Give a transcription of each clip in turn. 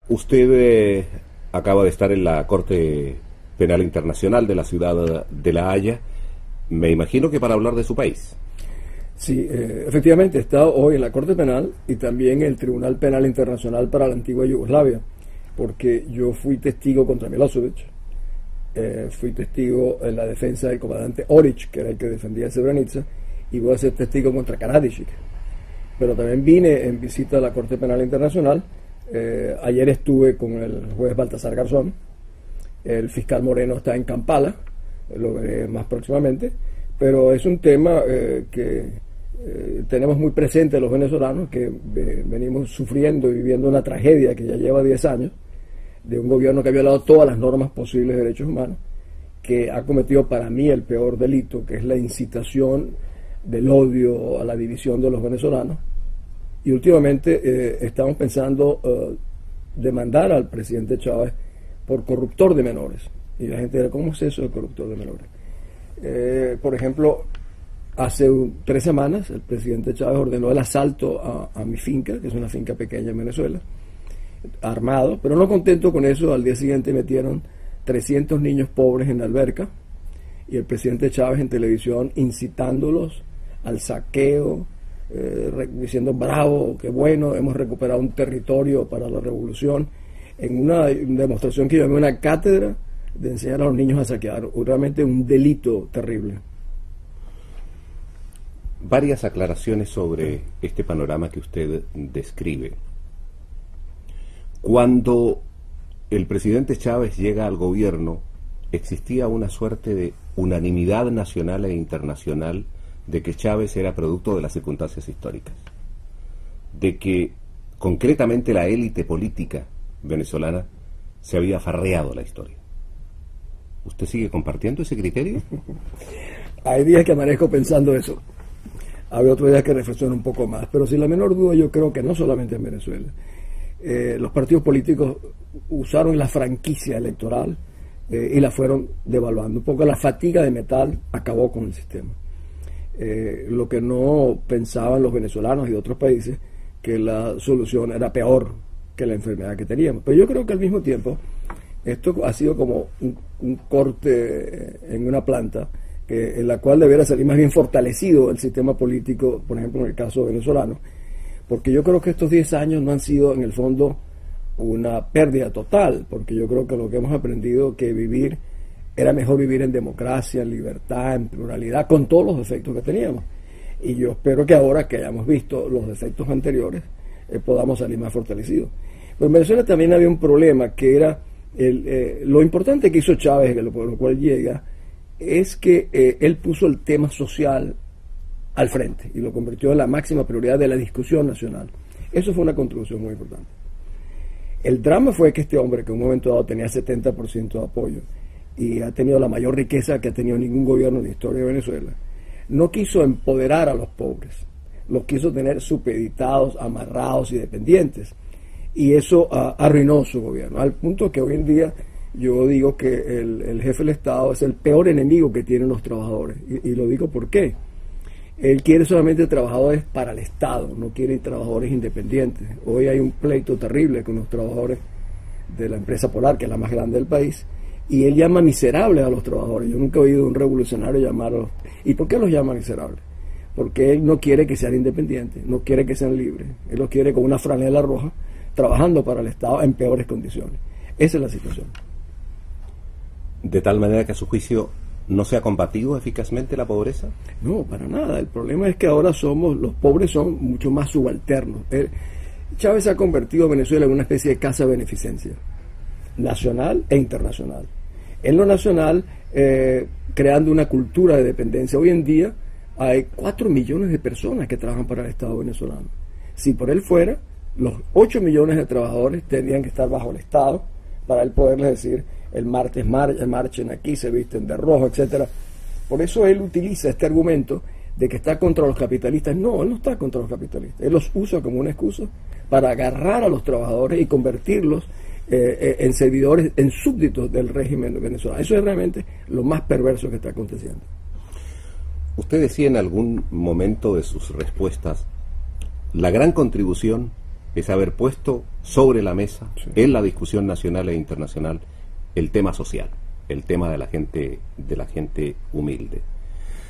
Usted acaba de estar en la Corte Penal Internacional de la ciudad de La Haya, me imagino que para hablar de su país. Sí, efectivamente he estado hoy en la Corte Penal y también en el Tribunal Penal Internacional para la antigua Yugoslavia, porque yo fui testigo contra Milosevic, fui testigo en la defensa del comandante Oric, que era el que defendía Srebrenica, y voy a ser testigo contra Karadzic. Pero también vine en visita a la Corte Penal Internacional. Ayer estuve con el juez Baltasar Garzón, el fiscal Moreno está en Kampala, lo veré más próximamente, pero es un tema que tenemos muy presente los venezolanos, que venimos sufriendo y viviendo una tragedia que ya lleva 10 años, de un gobierno que ha violado todas las normas posibles de derechos humanos, que ha cometido para mí el peor delito, que es la incitación del odio a la división de los venezolanos. Y últimamente estamos pensando demandar al presidente Chávez por corruptor de menores. Y la gente dirá, ¿cómo es eso de corruptor de menores? Por ejemplo, hace 3 semanas el presidente Chávez ordenó el asalto a mi finca, que es una finca pequeña en Venezuela, armado, pero no contento con eso, al día siguiente metieron 300 niños pobres en la alberca y el presidente Chávez en televisión incitándolos al saqueo, diciendo bravo, qué bueno, hemos recuperado un territorio para la revolución, en una demostración que yo llamé una cátedra de enseñar a los niños a saquear, realmente un delito terrible. Varias aclaraciones sobre este panorama que usted describe. Cuando el presidente Chávez llega al gobierno, existía una suerte de unanimidad nacional e internacional de que Chávez era producto de las circunstancias históricas, de que concretamente la élite política venezolana se había farreado la historia. ¿Usted sigue compartiendo ese criterio? Hay días que amanezco pensando eso, hay otros días que reflexiono un poco más, pero sin la menor duda yo creo que no solamente en Venezuela, los partidos políticos usaron la franquicia electoral y la fueron devaluando, un poco la fatiga de metal acabó con el sistema. Lo que no pensaban los venezolanos y de otros países, que la solución era peor que la enfermedad que teníamos. Pero yo creo que al mismo tiempo esto ha sido como un corte en una planta en la cual debería salir más bien fortalecido el sistema político, por ejemplo en el caso venezolano, porque yo creo que estos 10 años no han sido en el fondo una pérdida total, porque yo creo que lo que hemos aprendido que vivir era mejor vivir en democracia, en libertad, en pluralidad, con todos los defectos que teníamos. Y yo espero que ahora que hayamos visto los defectos anteriores, podamos salir más fortalecidos. Pero en Venezuela también había un problema, que era lo importante que hizo Chávez, por lo cual llega, es que él puso el tema social al frente y lo convirtió en la máxima prioridad de la discusión nacional. Eso fue una contribución muy importante. El drama fue que este hombre, que en un momento dado tenía 70% de apoyo, y ha tenido la mayor riqueza que ha tenido ningún gobierno en la historia de Venezuela, no quiso empoderar a los pobres, los quiso tener supeditados, amarrados y dependientes, y eso arruinó su gobierno, al punto que hoy en día yo digo que el jefe del Estado es el peor enemigo que tienen los trabajadores, y lo digo ¿por qué? Él quiere solamente trabajadores para el Estado, no quiere trabajadores independientes. Hoy hay un pleito terrible con los trabajadores de la empresa Polar, que es la más grande del país, y él llama miserables a los trabajadores. Yo nunca he oído un revolucionario llamarlos. ¿Y por qué los llama miserables? Porque él no quiere que sean independientes, no quiere que sean libres. Él los quiere con una franela roja, trabajando para el Estado en peores condiciones. Esa es la situación. De tal manera que a su juicio no se ha combatido eficazmente la pobreza. No, para nada. El problema es que ahora los pobres son mucho más subalternos. Chávez ha convertido a Venezuela en una especie de casa de beneficencia, nacional e internacional. En lo nacional, creando una cultura de dependencia. Hoy en día hay 4 millones de personas que trabajan para el Estado venezolano. Si por él fuera, los 8 millones de trabajadores tendrían que estar bajo el Estado para él poderles decir el martes marchen aquí, se visten de rojo, etcétera. Por eso él utiliza este argumento de que está contra los capitalistas. No, él no está contra los capitalistas. Él los usa como una excusa para agarrar a los trabajadores y convertirlos en servidores, en súbditos del régimen venezolano. Eso es realmente lo más perverso que está aconteciendo. Usted decía en algún momento de sus respuestas la gran contribución es haber puesto sobre la mesa, en la discusión nacional e internacional, el tema social, el tema de la gente humilde.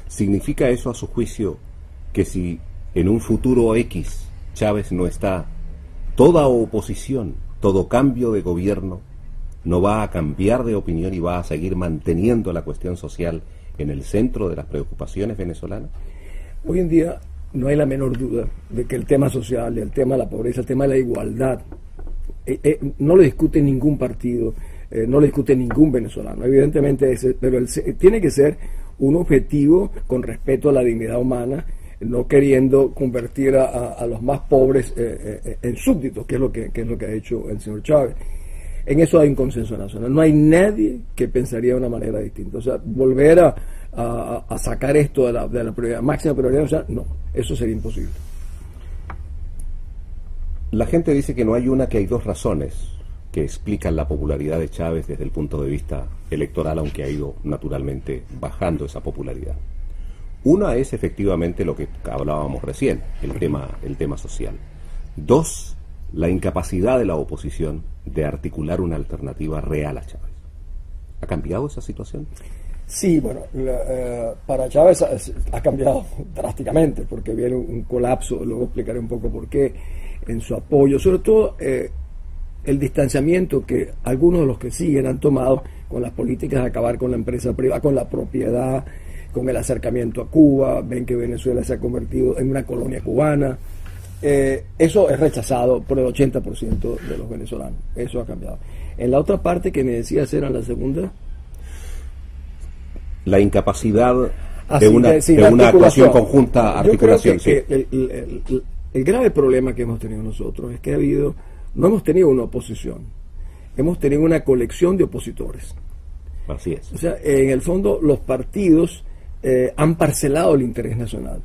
¿Significa eso, a su juicio, que si en un futuro X Chávez no está, toda oposición, todo cambio de gobierno no va a cambiar de opinión y va a seguir manteniendo la cuestión social en el centro de las preocupaciones venezolanas? Hoy en día no hay la menor duda de que el tema social, el tema de la pobreza, el tema de la igualdad, no lo discute ningún partido, no lo discute ningún venezolano. Evidentemente, pero tiene que ser un objetivo con respeto a la dignidad humana, no queriendo convertir a los más pobres en súbditos, que es lo que ha hecho el señor Chávez. En eso hay un consenso nacional. No hay nadie que pensaría de una manera distinta. O sea, volver a sacar esto de la prioridad, máxima prioridad, o sea, no, eso sería imposible. La gente dice que no hay una, que hay dos razones que explican la popularidad de Chávez desde el punto de vista electoral, aunque ha ido naturalmente bajando esa popularidad. Una es efectivamente lo que hablábamos recién, el tema social. Dos, la incapacidad de la oposición de articular una alternativa real a Chávez. ¿Ha cambiado esa situación? Sí, bueno, para Chávez ha cambiado drásticamente, porque viene un colapso, luego explicaré un poco por qué, en su apoyo, sobre todo el distanciamiento que algunos de los que siguen han tomado con las políticas de acabar con la empresa privada, con la propiedad, con el acercamiento a Cuba. Ven que Venezuela se ha convertido en una colonia cubana. Eso es rechazado por el 80% de los venezolanos. Eso ha cambiado. En la otra parte que me decías, era la segunda, la incapacidad de una actuación conjunta, articulación. Yo creo que el grave problema que hemos tenido nosotros es que no hemos tenido una oposición, hemos tenido una colección de opositores. Así es. O sea, en el fondo los partidos han parcelado el interés nacional.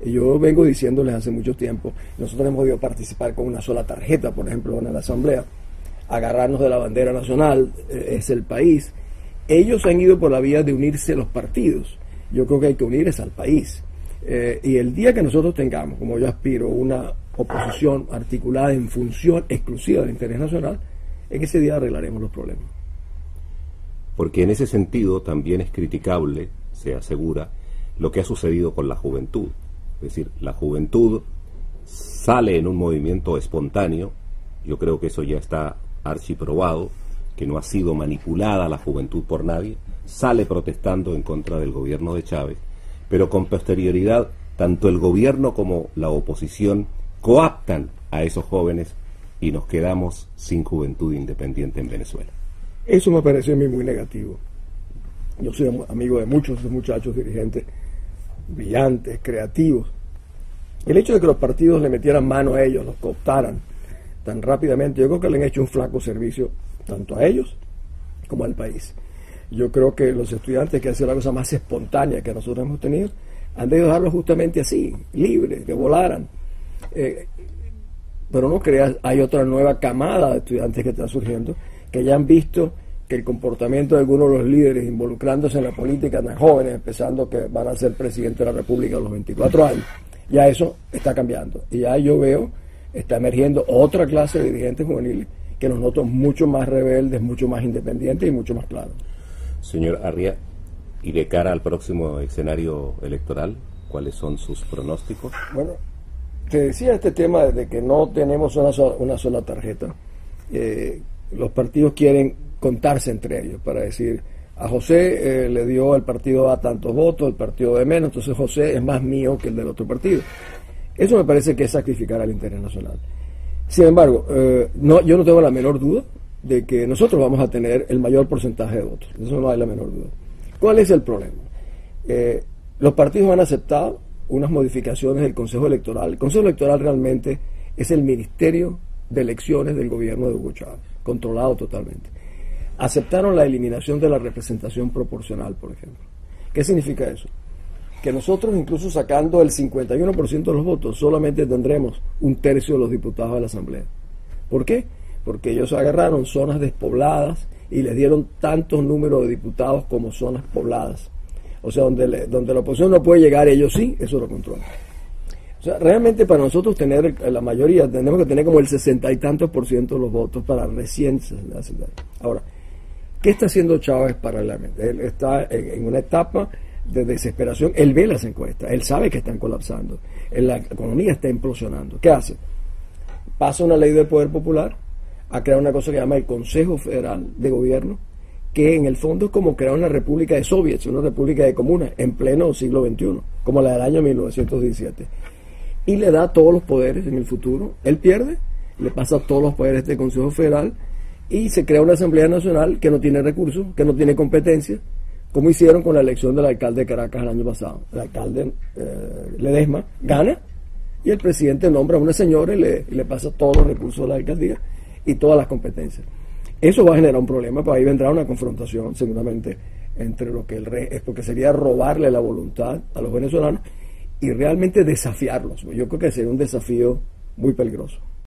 Yo vengo diciéndoles hace mucho tiempo, nosotros hemos podido participar con una sola tarjeta, por ejemplo, en la Asamblea, agarrarnos de la bandera nacional, es el país. Ellos han ido por la vía de unirse los partidos. Yo creo que hay que unirse al país. Y el día que nosotros tengamos, como yo aspiro, una oposición articulada en función exclusiva del interés nacional, en ese día arreglaremos los problemas. Porque en ese sentido también es criticable, se asegura, lo que ha sucedido con la juventud. Es decir, la juventud sale en un movimiento espontáneo. Yo creo que eso ya está archiprobado, que no ha sido manipulada la juventud por nadie, sale protestando en contra del gobierno de Chávez, pero con posterioridad tanto el gobierno como la oposición coaptan a esos jóvenes y nos quedamos sin juventud independiente en Venezuela. Eso me parece a mí muy negativo. Yo soy amigo de muchos muchachos dirigentes brillantes, creativos. El hecho de que los partidos le metieran mano a ellos, los cooptaran tan rápidamente, yo creo que le han hecho un flaco servicio tanto a ellos como al país. Yo creo que los estudiantes, que han sido la cosa más espontánea que nosotros hemos tenido, han de dejarlo justamente así, libres, que volaran. Pero no creas, hay otra nueva camada de estudiantes que están surgiendo, que ya han visto que el comportamiento de algunos de los líderes involucrándose en la política tan jóvenes, empezando que van a ser presidente de la República a los 24 años, ya eso está cambiando. Y ya yo veo, está emergiendo otra clase de dirigentes juveniles que nos noto mucho más rebeldes, mucho más independientes y mucho más claros. Señor Arria, y de cara al próximo escenario electoral, ¿cuáles son sus pronósticos? Bueno, te decía este tema de que no tenemos una sola tarjeta. Los partidos quieren contarse entre ellos para decir, a José le dio el partido A tantos votos, el partido B menos, entonces José es más mío que el del otro partido. Eso me parece que es sacrificar al interés nacional. Sin embargo, yo no tengo la menor duda de que nosotros vamos a tener el mayor porcentaje de votos. Eso no hay la menor duda. ¿Cuál es el problema? Los partidos han aceptado unas modificaciones del Consejo Electoral. El Consejo Electoral realmente es el Ministerio de Elecciones del gobierno de Hugo Chávez, controlado totalmente. Aceptaron la eliminación de la representación proporcional, por ejemplo. ¿Qué significa eso? Que nosotros, incluso sacando el 51% de los votos, solamente tendremos un tercio de los diputados de la Asamblea. ¿Por qué? Porque ellos agarraron zonas despobladas y les dieron tantos números de diputados como zonas pobladas. O sea, donde la oposición no puede llegar, ellos sí, eso lo controlan. O sea, realmente para nosotros tener la mayoría, tenemos que tener como el 60 y tantos % de los votos para recién. Ahora, ¿qué está haciendo Chávez paralelamente? Él está en una etapa de desesperación. Él ve las encuestas, él sabe que están colapsando, la economía está implosionando. ¿Qué hace? Pasa una ley del poder popular a crear una cosa que llama el Consejo Federal de Gobierno, que en el fondo es como crear una república de soviets, una república de comunas en pleno siglo XXI, como la del año 1917, y le da todos los poderes en el futuro. Él pierde, le pasa todos los poderes de este Consejo Federal y se crea una Asamblea Nacional que no tiene recursos, que no tiene competencia, como hicieron con la elección del alcalde de Caracas el año pasado. El alcalde Ledesma gana y el presidente nombra a una señora y le pasa todos los recursos de la alcaldía y todas las competencias. Eso va a generar un problema, pues ahí vendrá una confrontación seguramente entre lo que porque sería robarle la voluntad a los venezolanos y realmente desafiarlos. Yo creo que sería un desafío muy peligroso.